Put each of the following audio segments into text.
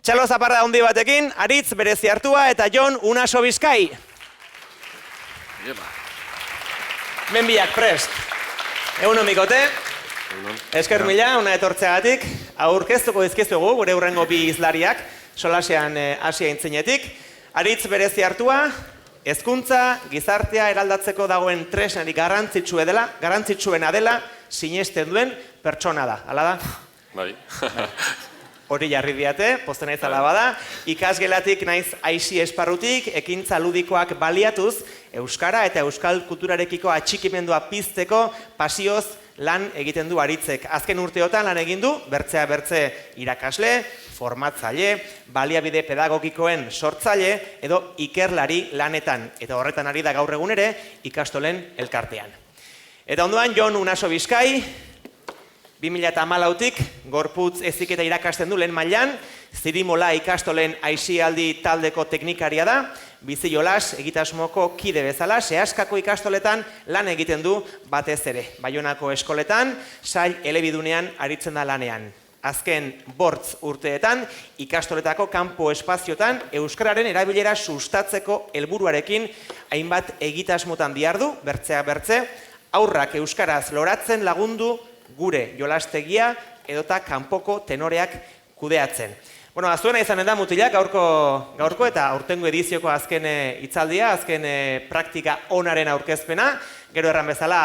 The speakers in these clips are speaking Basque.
Txalo zaparra handi batekin, Aritz berezi hartua eta Jon Unaso Bizkai. Benbiak prest. Egun mikote. Esker mila, una etortzeagatik. Aurkeztuko dizkizugu gure hurrengo bi izlariak, solasean hasi aintzinetik. Aritz berezi hartua, hezkuntza, gizartea eraldatzeko dagoen tresnari garrantzitsuena dela, sinesten duen pertsona da. Hala da? Bai. Hori jarri diate, posten naiz ala bada, ikasgelatik naiz aisi esparrutik, ekintza ludikoak baliatuz, euskara eta euskal kulturarekiko atxikimendua pizteko pasioz lan egiten du Aritzek. Azken urteotan lan egin du, bertzea bertze irakasle, formatzaile, baliabide pedagogikoen sortzaile edo ikerlari lanetan. Eta horretan ari da gaur egun ere ikastolen elkartean. Eta ondoan Jon Unaso Bizkai, 2014tik gorputz heziketa irakasten du lehen mailan, Zirimola ikastolen aisialdi taldeko teknikaria da, bizi jolas egitasmoko kide bezala, Seaskako ikastoletan lan egiten du batez ere. Baionako eskoletan, sail elebidunean aritzen da lanean. Azken bortz urteetan, ikastoletako kanpo espaziotan euskararen erabilera sustatzeko helburuarekin hainbat egitasmotan dihardu, bertzea bertze, aurrak euskaraz loratzen lagundu gure jolastegia edota kanpoko tenoreak kudeatzen. Bueno, azuena izanen da mutilak gaurko eta aurtengo edizioko azken hitzaldia, azken praktika onaren aurkezpena, gero erran bezala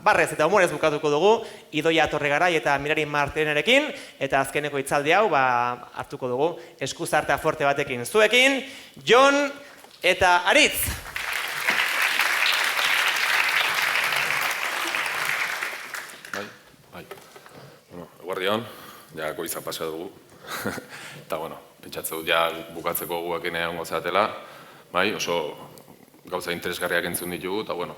barrez eta humorez bukatuko dugu, Idoia Torregarai eta Mirari Martinerekin, eta azkeneko hitzaldi hau hartuko dugu eskuzartea forte batekin. Zuekin, Jon eta Aritz! Guardion, ja goiza pasa dugu. Eta, bueno, pentsatzen dut ja bukatzeko guakin egon gozatela. Oso gauza interesgarriak entzun ditugu, eta, bueno,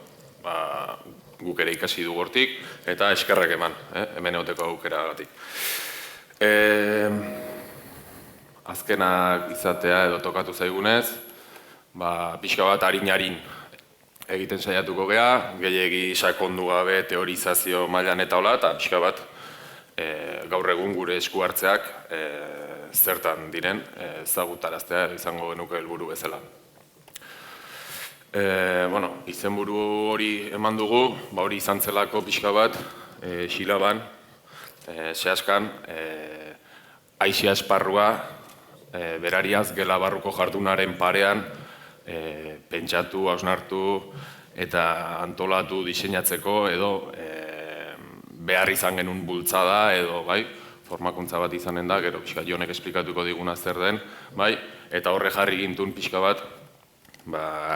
guk ere ikasi dugu hortik, eta eskerrak eman, hemen egoteko aukeragatik. Azkenak izatea edo tokatu zaigunez, pixka bat harin-harin egiten saiatuko gea, gehiegi sakondu gabe teorizazio mailan eta hola, eta pixka bat gaur egun gure esku hartzeak zertan diren ezagutaraztea izango genuke helburu bezala. Izenburu hori eman dugu, hori izan zelako pixka bat, Xilaban, Seaskan, aisia esparrua, berariaz gela barruko jardunaren parean, pentsatu, hausnartu eta antolatu diseinatzeko edo behar izan genuen bultzada edo, formakuntza bat izanen da, gero pixka Jonek esplikatuko diguna zer den, eta horre jarri gintun pixka bat,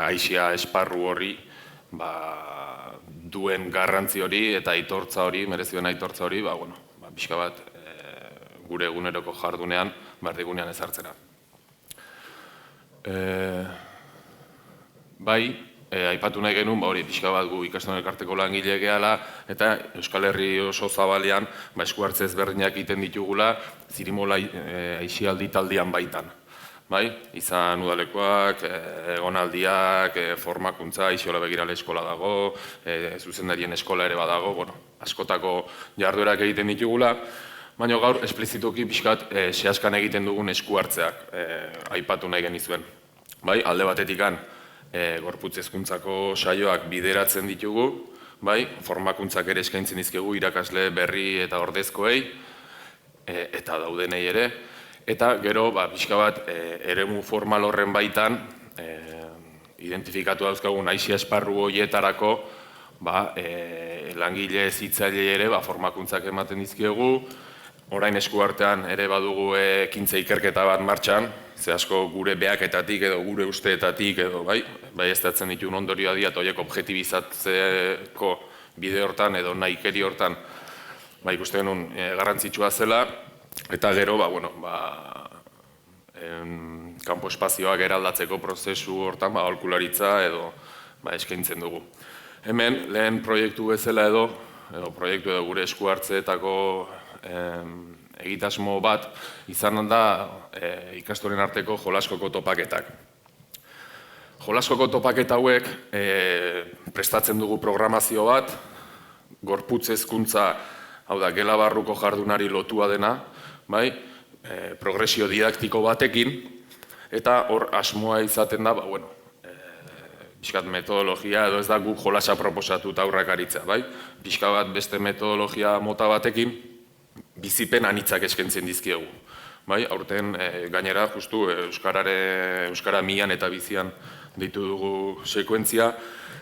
aisia esparru horri duen garrantzi hori eta aitortza hori, merezioen aitortza hori, pixka bat gure eguneroko jardunean, berdigunean ezartzera. Aipatu nahi genuen, hori pixka bat gu ikastolen elkarteko langile gehala, eta Euskal Herri oso zabalean esku hartze ezberdinak egiten ditugula Zirimola aisialdi taldean baitan. Izan udalekoak, egonaldiak, formakuntza, Aiziola Begirale eskola dago, zuzendarien eskola ere badago, askotako jarduerak egiten ditugula, baina gaur esplizituki pixkat Seaskan egiten dugun esku hartzeak aipatu nahi genizuen. Alde batetikan, gorputz hezkuntzako saioak bideratzen ditugu, formakuntzak ere eskaintzen dizkegu irakasle berri eta ordezkoei, eta daudenei ere, eta gero, pixka bat, eremu formal horren baitan, identifikatu dauzkagun aisia esparru horietarako, langile zitzaile ere formakuntzak ematen dizkegu, orain esku artean ere badugu ekintza ikerketa bat martxan, ze asko gure behaketatik edo gure usteetatik edo ez datzen dituen ondorioa dira eta horiek objektibizatzeko bide hortan edo nahikeri hortan ikuste genuen garrantzitsua zela eta gero kanpo espazioak eraldatzeko prozesu hortan aholkularitza edo eskaintzen dugu. Hemen lehen proiektu bezala edo gure esku hartzeetako egitasmo bat izan da ikastolen arteko jolaskoko topaketak. Jolaskoko topaketa hauek prestatzen dugu programazio bat, gorputz hezkuntza, hau da, gela barruko jardunari lotua dena, progresio didaktiko batekin, eta hor asmoa izaten da, pixkat metodologia edo ez da guk jolasa proposatuta aurrak aritzea, bai? Pixka bat beste metodologia mota batekin bizipen anitzak eskaintzen dizkiegu. Bai, aurten gainera justu Euskara mian eta bizian ditu dugu sekuentzia,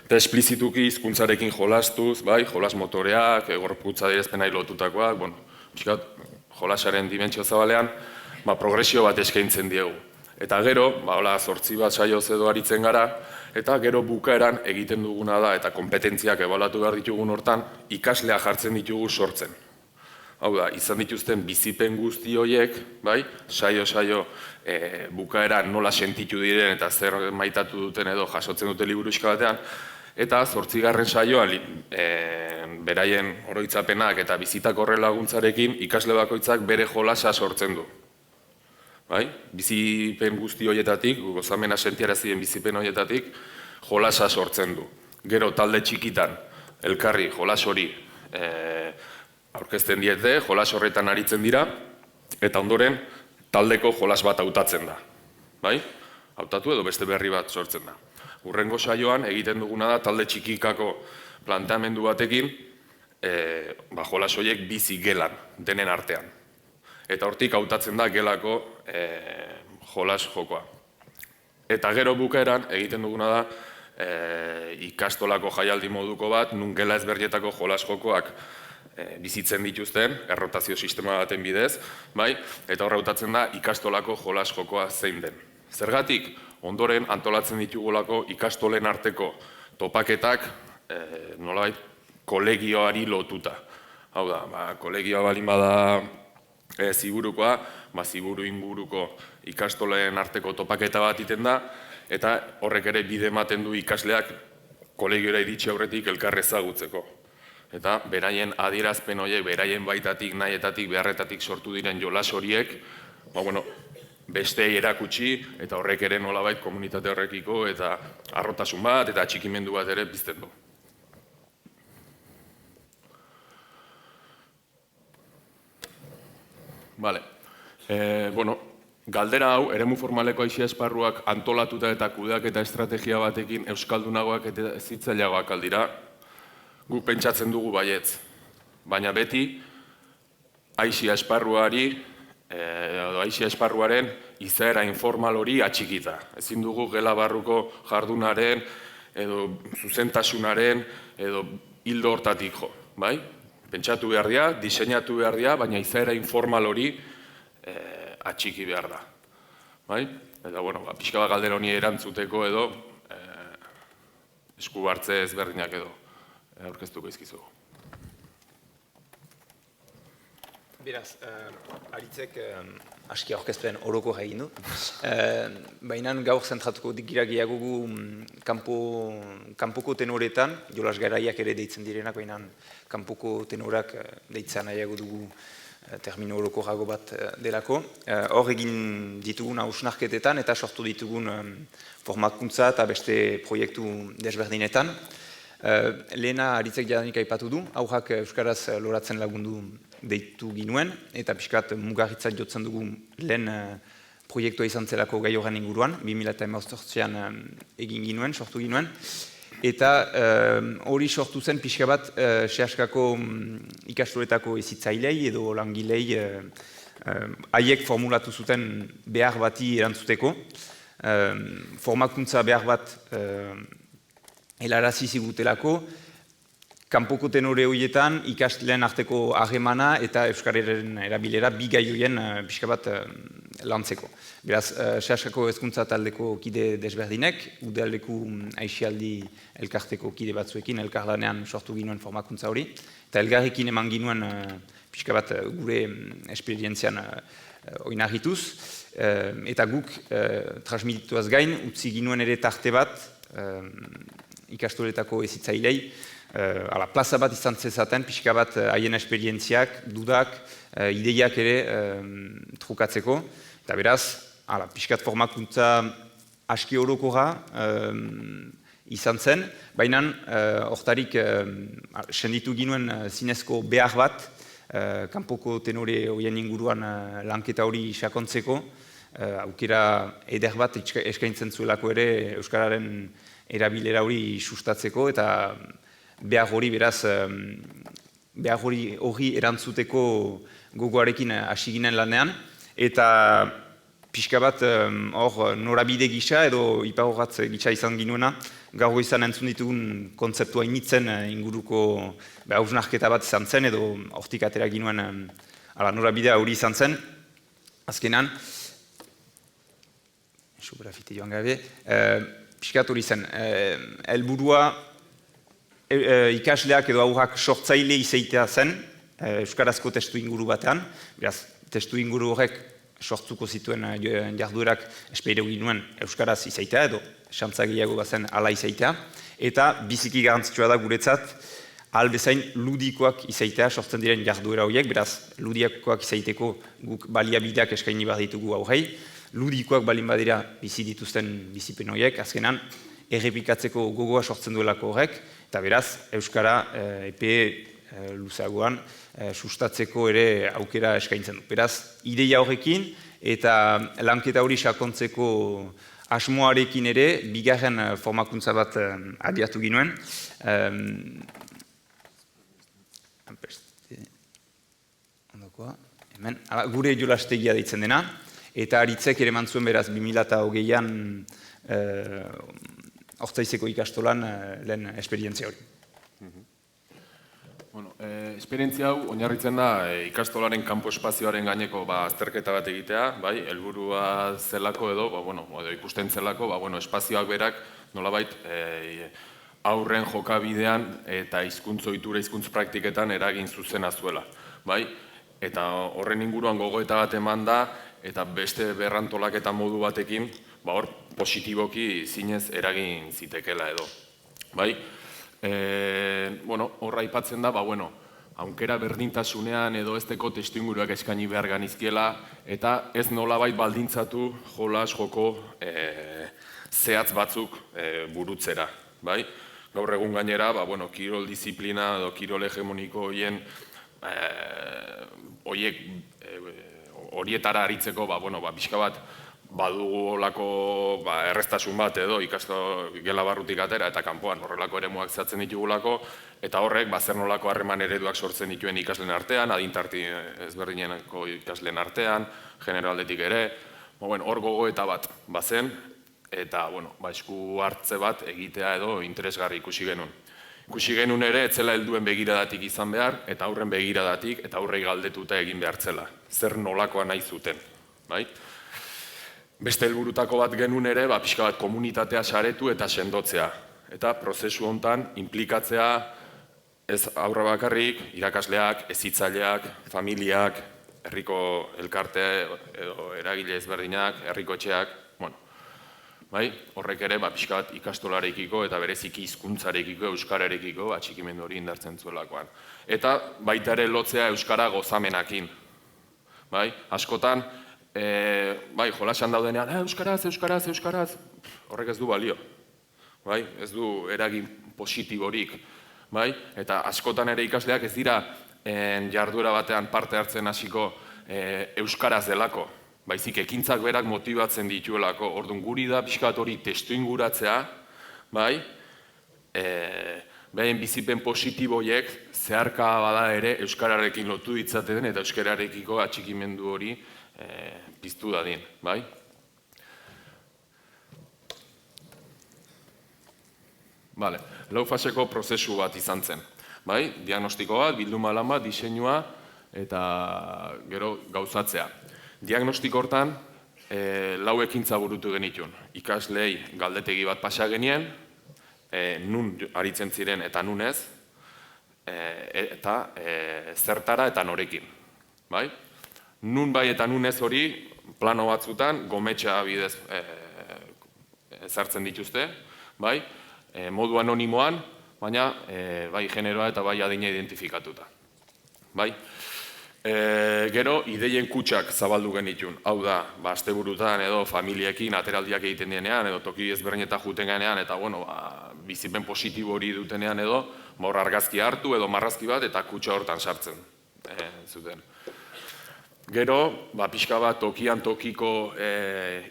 eta esplizituki hizkuntzarekin jolastuz, bai, jolas motoreak, gorputza adierazpenei lotutakoak, pixkat jolasaren dimentsio zabalean, progresio bat eskaintzen diegu. Eta gero, 8 bat saioz edo aritzen gara, eta gero bukaeran egiten duguna da, eta kompetentziak ebaluatu behar ditugun hortan, ikaslea jartzen ditugu sortzen. Hau da, izan dituzten bizipen guzti horiek, bai, saio bukaeran nola sentitu diren eta zer maitatu duten edo jasotzen dute liburuxka batean, eta 8. saioan beraien oroitzapenak eta bizitak horren laguntzarekin ikasle bakoitzak bere jolasa sortzen du. Bizipen guzti horietatik, gozamena sentiarazien bizipen horietatik, jolasa sortzen du. Gero talde txikitan, elkarri jolas hori aurkezten diete, jolas horretan aritzen dira, eta ondoren taldeko jolas bat hautatzen da. Hautatu edo beste berri bat sortzen da. Hurrengo saioan egiten duguna da talde txikikako planteamendu batekin, jolas horiek bizi gelan denen artean. Eta hortik hautatzen da gelako jolas jokoa. Eta gero bukaeran egiten duguna da ikastolako jaialdi moduko bat, nun gela ezberdietako jolas jokoak bizitzen dituzten, errotazio sistema baten bidez, eta horra hautatzen da ikastolako jolas jokoa zein den. Zergatik, ondoren antolatzen ditugulako ikastolen arteko topaketak nolabait kolegioari lotuta. Hau da, kolegioa balin bada ziburukoa, ziburu inguruko ikastoleen arteko topaketa bat iten da, eta horrek ere bide ematen du ikasleak kolegioera iritsi aurretik elkar ezagutzeko. Eta beraien adierazpen horiek, beraien baitatik, nahietatik, beharretatik sortu diren jolas horiek, bestei erakutsi, eta horrek ere nolabait komunitate horrekiko, eta harrotasun bat, eta atxikimendu bat ere pizten du. Galdera hau, eremu formaleko aisia esparruak antolatuta eta kudeaketa estrategia batekin euskaldunagoak eta zitzailagoak aldira, guk pentsatzen dugu baietz. Baina beti, aisia esparruaren izaera informal hori atxikita. Ezin dugu gela barruko jardunaren, edo zuzentasunaren, edo hildo hortatik jo. Pentsatu behar dira, diseinatu behar dira, baina izaera informal hori atxiki behar da. Eta, pixka bat galdera honi erantzuteko edo esku hartze ezberdinak edo aurkeztuko izkizugu. Beraz, Aritzek aski aurkezpen oroko egin du. Baina gaur zentratuko gira gehiagogu kanpoko tenoretan, jolas garaiak ere deitzen direnak, baina kanpoko tenorak deitzen nahiago dugu termino orokorrago bat delako. Hor egin ditugun hausnarketetan eta sortu ditugun formakuntza eta beste proiektu desberdinetan. Lehena Aritzek jadanik aipatu du, aurrak euskaraz loratzen lagundu deitu ginuen, eta pixkat mugarritzat jotzen dugu lehen proiektua izan zelako gai horren inguruan, 2018an egin ginuen, sortu ginuen. Eta hori sortu zen pixka bat sehaskako ikastoletako ezitzailei edo langilei haiek formulatu zuten behar bati erantzuteko. Formakuntza behar bat helarazi zigutelako, kanpoko tenore horietan ikasleen arteko harremana eta euskararen erabilera bi gai horien pixka bat lantzeko. Beraz, sehaskako hezkuntza taldeko kide desberdinek, udaleku aisialdi elkarteko kide batzuekin elkarlanean sortu ginuen formakuntza hori, eta elgarrekin eman ginuen pixka bat gure esperientzian oinarrituz, eta guk transmituaz gain utzi ginuen ere tarte bat ikastoletako ezitzailei, plaza bat izan zezaten, pixka bat haien esperientziak, dudak, ideiak ere trukatzeko. Eta beraz, pixkat formakuntza aski orokorra izan zen, baina hortarik senditu ginuen zinezko behar bat kanpoko tenore horien inguruan lanketa hori sakontzeko, aukera eder bat eskaintzen zuelako ere Euskararen erabilera hori sustatzeko eta behar hori beraz, behar hori erantzuteko gogoarekin hasi ginen lanean, eta pixka bat hor norabide gisa edo iparrorratz gisa izan ginuena, gaur izan entzun ditugun kontzeptua initzen inguruko hausnarketa bat izan zen, edo hortik atera ginuen norabidea hori izan zen. Azkenan, grafite joan gabe, pixka hori zen, helburua ikasleak edo aurrak sortzaile izaitea zen, euskarazko testu inguru batean, beraz, testu inguru horrek sortzuko zituen jarduerak espero ginuen euskaraz izaitea edo xantza gehiago bazen ala izaitea, eta biziki garrantzitsua da guretzat albezain ludikoak izaitea sortzen diren jarduera horiek, beraz ludikoak izaiteko guk baliabideak eskaini behar ditugu aurrei, ludikoak balin badira bizi dituzten bizipen horiek, azkenan errepikatzeko gogoa sortzen duelako horrek, eta beraz euskara epe luzeagoan sustatzeko ere aukera eskaintzen du. Beraz, ideia horrekin eta lanketa hori sakontzeko asmoarekin ere, bigarren formakuntza bat abiatu ginuen. Gure jolastegia deitzen dena, eta Aritzek ere mantzuen beraz 2008an Ortzaizeko ikastolan lehen esperientzia hori. Esperientzia hau oinarritzen da ikastolaren kanpo espazioaren gaineko azterketa bat egitea, helburua zelako edo ikusten zelako, espazioak berak nolabait aurren jokabidean eta hizkuntz ohitura hizkuntz praktiketan eragin zuzena zuela. Eta horren inguruan gogoeta bat eman da, eta beste berrantolaketa modu batekin hor positiboki zinez eragin zitekela edo. Horra aipatzen da, aukera berdintasunean edo ezteko testuinguruak eskaini behar ganizkiela, eta ez nolabait baldintzatu jolas joko zehatz batzuk burutzera. Gaur egun gainera, kirol disiplina edo kirol hegemoniko horietara aritzeko, pixka bat, badugu olako erreztasun bat edo gela barrutik atera eta kanpoan horrelako eremuak zehatzen ditugulako, eta horrek zer nolako harreman ereduak sortzen dituen ikasleen artean, adintarti ezberdineneko ikasleen artean, generaldetik ere, hor gogoeta bat bazen, eta esku hartze bat egitea edo interesgarri ikusi genuen. Ikusi genuen ere, etzela helduen begiradatik izan behar, eta aurren begiradatik, eta aurrei galdetuta egin behar zela. Zer nolakoa nahi zuten. Beste helburutako bat genuen ere, pixka bat komunitatea saretu eta sendotzea. Eta prozesu hontan inplikatzea ez aurra bakarrik, irakasleak, hezitzaileak, familiak, herriko elkarte edo eragile ezberdinak, herriko etxeak, horrek ere pixka bat ikastolarekiko eta bereziki hizkuntzarekiko, euskararekiko atxikimendu hori indartzen zuelakoan. Eta baita ere lotzea euskara gozamenakin. Askotan, jolasean daudenean, euskaraz, euskaraz, euskaraz, horrek ez du balio. Ez du eragin positiborik. Eta askotan ere ikasleak ez dira jarduera batean parte hartzen hasiko euskaraz delako. Baizik ekintzak berak motibatzen dituelako. Orduan guri da pixkat hori testu inguratzea, behin bizipen positiboiek zeharka bada ere euskararekin lotu ditzaten eta euskararekiko atxikimendu hori piztu dadin. Lau faseko prozesu bat izan zen. Diagnostiko bat, bilduma lan bat, diseinua eta gero gauzatzea. Diagnostiko hortan lau ekintza burutu genitun. Ikaslei galdetegi bat pasa genien, nun aritzen ziren eta nun ez, eta zertara eta norekin. Nun bai eta nun ez hori, plano batzutan, gometxa bidez ezartzen dituzte, modu anonimoan, baina bai generoa eta bai adina identifikatuta. Gero, ideien kutsak zabaldu genitun. Hau da, asteburutan edo familiekin ateraldiak egiten denean, edo toki ezberdinetan juten ganean, eta bizipen positibo hori dutenean edo, argazki hartu edo marrazki bat eta kutsa hortan sartzen. zuten. Gero, pixka bat tokian tokiko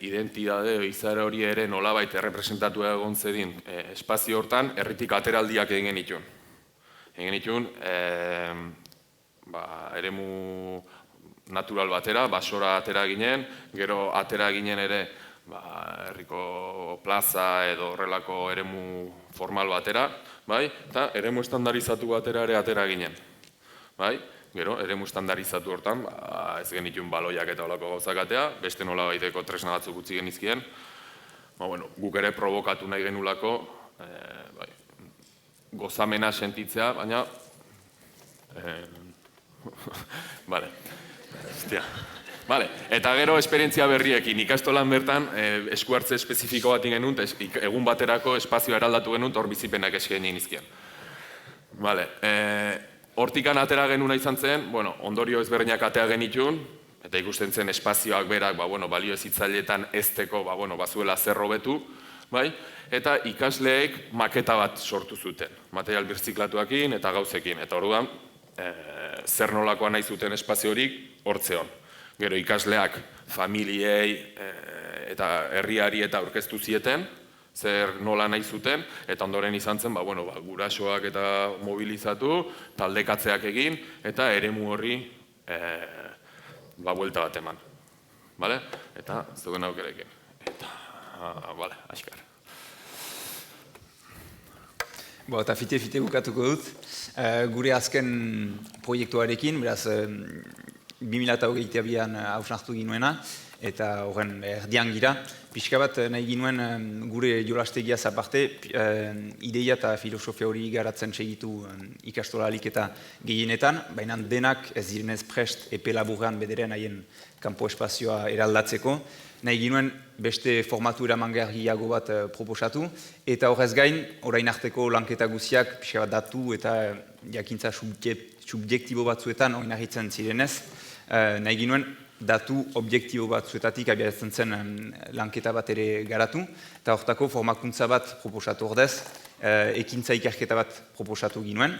identitate izaera hori ere nolabait errepresentatu egon zedin espazio hortan, herritik ateraldiak egin genituen. Egin genituen, eremu natural batera, basora atera ginen, gero atera ginen ere herriko plaza edo horrelako eremu formal batera, eta eremu estandarizatu batera ere atera ginen. Gero, eremu estandarizatu hortan, ez genituen baloiak eta olako gauzakatea, beste nola baiteko tresna batzuk utzi genizkien. Guk ere provokatu nahi genulako, gozamena sentitzea, baina... Eta gero, esperientzia berriekin, ikastolan bertan, eskuartze espezifiko bat genuen, egun baterako espazioa eraldatu genuen, hor bizipenak eskaini genizkien. Hortikan atera genuna izan zen, ondorio ezberdinak atea genitun, eta ikusten zen espazioak berak balio ezitzaileetan ezteko bazuela zer hobetu, eta ikasleek maketa bat sortu zuten, material birziklatuakin eta gauzekin, eta orduan zer nolakoa nahi zuten espazio horik hortzeon. Gero ikasleak familiei eta herriari eta aurkeztu zieten, zer nola nahi zuten, eta ondoren izan zen, gurasoak eta mobilizatu, taldekatzeak egin, eta eremu horri buelta bat eman. Eta zeuden aukerekin. Eta, askar. Eta fite bukatuko dut. Gure azken proiektuarekin, beraz, 2022an hausnartu ginuena, eta horren erdian gira. Pixka bat nahi ginuen gure jolastegiaz aparte, ideia eta filosofia hori garatzen segitu ikastolalik eta gehienetan, baina denak ez direnez prest epe laburrean bederen haien kanpo espazioa eraldatzeko. Nahi ginuen beste formatu eramangarriago bat proposatu, eta horrez gain, orain arteko lanketa guziak, pixka bat datu eta jakintza subjektibo batzuetan oinarritzen zirenez, nahi ginuen datu objektibo batzuetatik abiatzen zen lanketa bat ere garatu, eta hortako formakuntza bat proposatu ordez, ekintza ikerketa bat proposatu ginuen,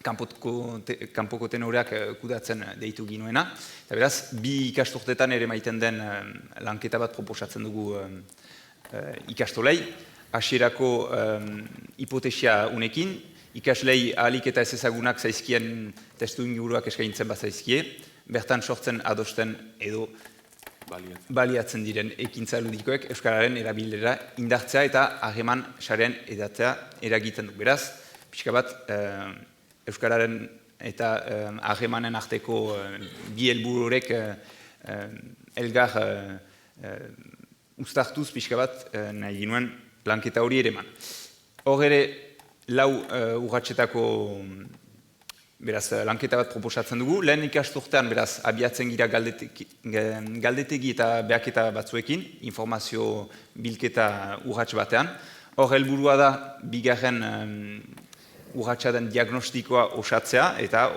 kanpoko tenoreak kudatzen deitu ginuena, eta beraz, bi ikasturtetan ere maiten den lanketa bat proposatzen dugu ikastolei, hasierako hipotesia unekin, ikaslei ahalik eta ez ezagunak zaizkien testu inguruak eskaintzen bat zaizkie, bertan sortzen adosten edo baliatzen diren ekintza ludikoek Euskararen erabilera indartzea eta harreman sarean edatzea eragiten du. Beraz, pixka bat Euskararen eta harremanen arteko bi helbururek elgar uztartuz pixka bat nahi ginuen lanketa hori ere eman. Hor ere, lau urratxetako beraz, lanketa bat proposatzen dugu. Lehen ikasturtean, beraz, abiatzen gira galdetegi eta behaketa batzuekin, informazio bilketa urratx batean. Hor helburua da, bigarren urratxa den diagnostikoa osatzea, eta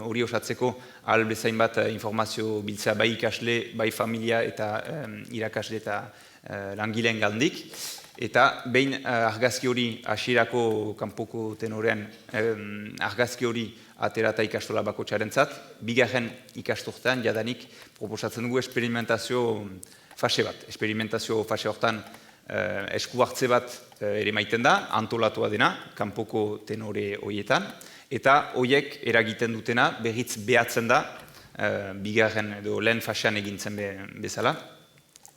hori osatzeko ahal bezain bat informazio biltzea bai ikasle, bai familia eta irakasle eta langileen gandik. Eta behin argazki hori hasierako kanpoko tenorean argazki hori aterata ikastola bakotxarentzat, bigarren ikasturtean jadanik proposatzen dugu esperimentazio fase bat. Esperimentazio fase hortan esku hartze bat ere maiten da, antolatua dena, kanpoko tenore horietan, eta horiek eragiten dutena berriz behatzen da, bigarren edo lehen fasean egintzen bezala,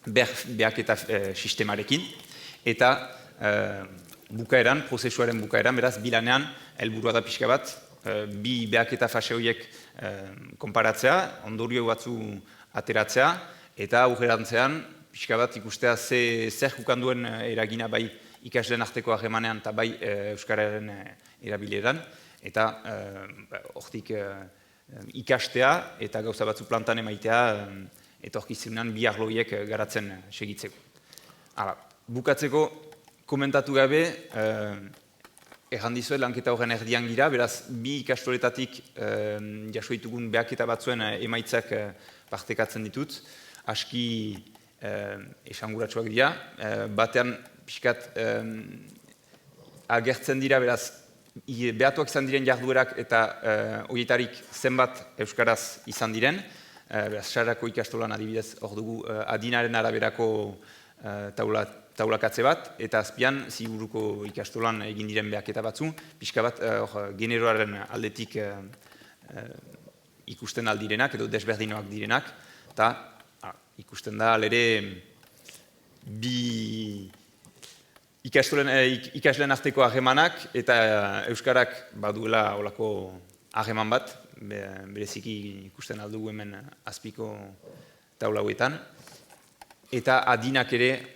behaketa sistemarekin, eta bukaeran, prozesuaren bukaeran, beraz, bilanean, helburua da pixka bat, bi behaketa fase horiek konparatzea, ondorio batzu ateratzea, eta aurrerantzean, pixka bat ikustea zer jukanduen eragina bai ikasleen arteko harremanean eta bai Euskararen erabileran, eta hortik ikastea eta gauza batzu plantan emaitea etorkizunean bi arlo horiek garatzen segitzeko. Bukatzeko komentatu gabe, erran dizuet lanketa horren erdian gira, beraz bi ikastoletatik jasoitugun behaketa batzuen emaitzak partekatzen ditut, aski esanguratsuak dira, batean pixkat agertzen dira, beraz behatuak izan diren jarduerak eta horietarik zenbat euskaraz izan diren. Beraz, Sarako ikastolan adibidez hor dugu adinaren araberako taulakatze bat, eta azpian Ziburuko ikastolan egin diren behaketa batzu, pixka bat generoaren aldetik ikusten aldirenak edo desberdinoak direnak, eta ikusten da alere bi ikasleen arteko harremanak eta euskarak baduela olako harreman bat, bereziki ikusten aldugu hemen azpiko taula hauetan. Eta adinak ere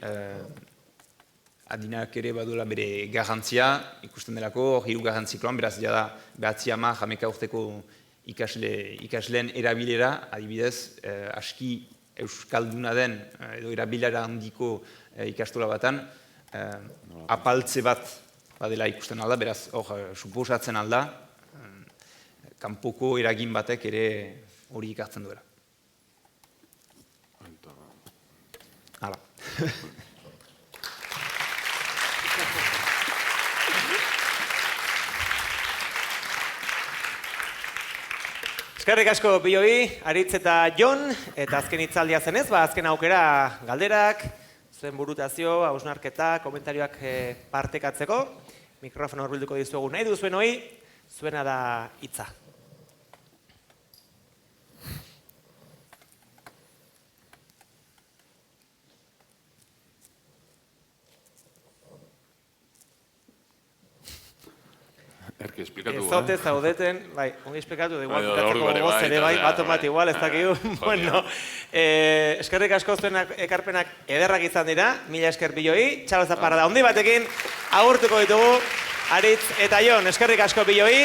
baduela bere garrantzia ikusten delako, hiru garrantzikloan, beraz jada 9-10 urteko ikasleen erabilera, adibidez, aski euskalduna den edo erabilera handiko ikastola batan, apaltze bat badela ikusten alda, beraz hor suposatzen alda, kanpoko eragin batek ere hori ikartzen duela. Hala. Eskerrik asko bioi, Aritz eta Jon, eta azken hitzaldia zenez, azken aukera galderak, zuen burutazio, hausnarketa, komentarioak partekatzeko. Mikrofono hurbilduko dizuegu nahi duzuen hoi, zuena da hitza. Erki, esplikatu. Ez zaute zaudeten, bai, ongi esplikatu, da igual bukatzeko gogoz ere bai, bat igual, ez dakigu. Bueno, eskerrik asko zuen ekarpenak ederrak izan dira, mila esker bioi, txalo zaparra da, ondi batekin, agurtuko ditugu, Aritz eta Jon, eskerrik asko bioi.